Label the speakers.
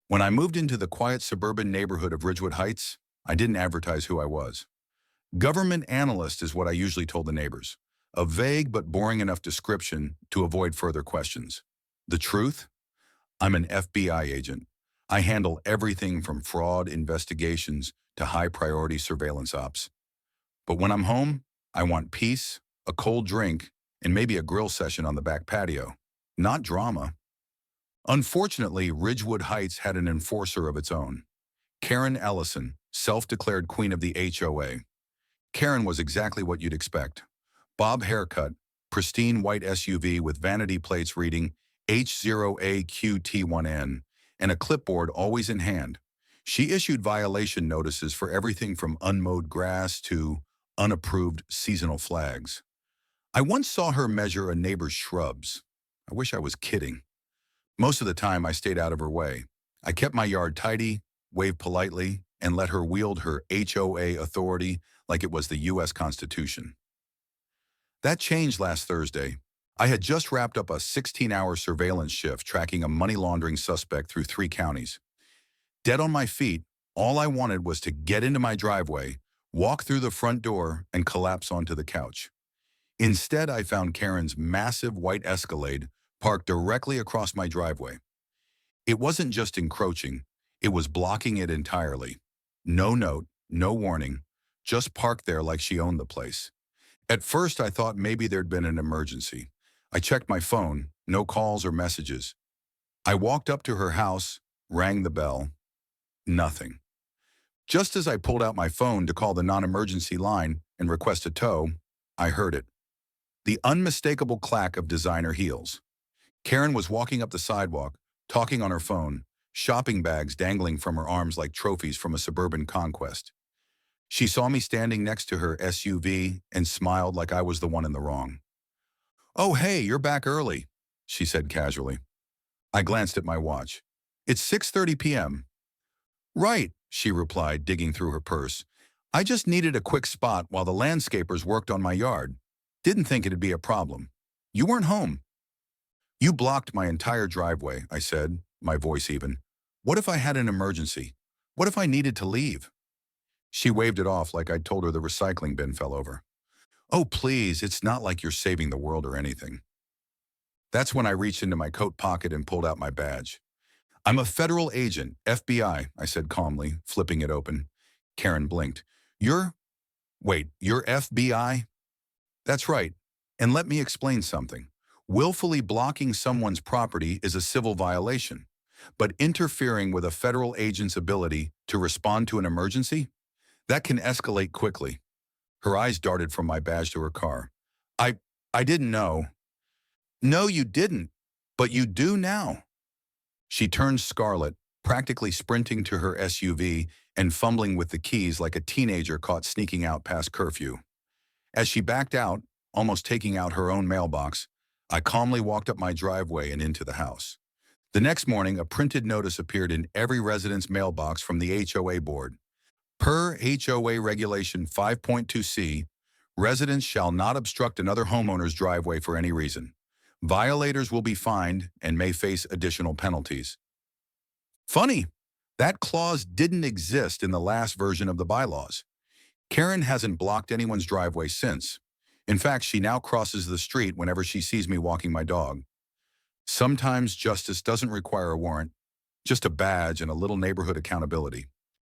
Speaker 1: When I moved into the quiet suburban neighborhood of Ridgewood Heights, I didn't advertise who I was. Government analyst is what I usually told the neighbors. A vague but boring enough description to avoid further questions. The truth? I'm an FBI agent. I handle everything from fraud investigations to high-priority surveillance ops. But when I'm home, I want peace, a cold drink, and maybe a grill session on the back patio. Not drama. Unfortunately, Ridgewood Heights had an enforcer of its own. Karen Ellison, self-declared queen of the HOA. Karen was exactly what you'd expect. Bob haircut, pristine white SUV with vanity plates reading H0AQT1N, and a clipboard always in hand. She issued violation notices for everything from unmowed grass to unapproved seasonal flags. I once saw her measure a neighbor's shrubs. I wish I was kidding. Most of the time, I stayed out of her way. I kept my yard tidy, waved politely, and let her wield her HOA authority like it was the U.S. Constitution. That changed last Thursday. I had just wrapped up a 16-hour surveillance shift tracking a money laundering suspect through 3 counties. Dead on my feet, all I wanted was to get into my driveway, walk through the front door, and collapse onto the couch. Instead, I found Karen's massive white Escalade parked directly across my driveway. It wasn't just encroaching, it was blocking it entirely. No note, no warning, just parked there like she owned the place. At first, I thought maybe there'd been an emergency. I checked my phone, no calls or messages. I walked up to her house, rang the bell. Nothing. Just as I pulled out my phone to call the non-emergency line and request a tow, I heard it. The unmistakable clack of designer heels. Karen was walking up the sidewalk, talking on her phone, shopping bags dangling from her arms like trophies from a suburban conquest. She saw me standing next to her SUV and smiled like I was the one in the wrong. "Oh, hey, you're back early," she said casually. I glanced at my watch. "It's 6:30 p.m. "Right," she replied, digging through her purse. "I just needed a quick spot while the landscapers worked on my yard. Didn't think it'd be a problem. You weren't home." "You blocked my entire driveway," I said, my voice even. "What if I had an emergency? What if I needed to leave?" She waved it off like I'd told her the recycling bin fell over. "Oh, please, it's not like you're saving the world or anything." That's when I reached into my coat pocket and pulled out my badge. "I'm a federal agent, FBI," I said calmly, flipping it open. Karen blinked. You're FBI?" "That's right. And let me explain something. Willfully blocking someone's property is a civil violation, but interfering with a federal agent's ability to respond to an emergency? That can escalate quickly." Her eyes darted from my badge to her car. I, I didn't know." "No, you didn't, but you do now." She turned scarlet, practically sprinting to her SUV and fumbling with the keys like a teenager caught sneaking out past curfew. As she backed out, almost taking out her own mailbox, I calmly walked up my driveway and into the house. The next morning, a printed notice appeared in every resident's mailbox from the HOA board. Per HOA Regulation 5.2c, residents shall not obstruct another homeowner's driveway for any reason. Violators will be fined and may face additional penalties. Funny, that clause didn't exist in the last version of the bylaws. Karen hasn't blocked anyone's driveway since. In fact, she now crosses the street whenever she sees me walking my dog. Sometimes justice doesn't require a warrant, just a badge and a little neighborhood accountability.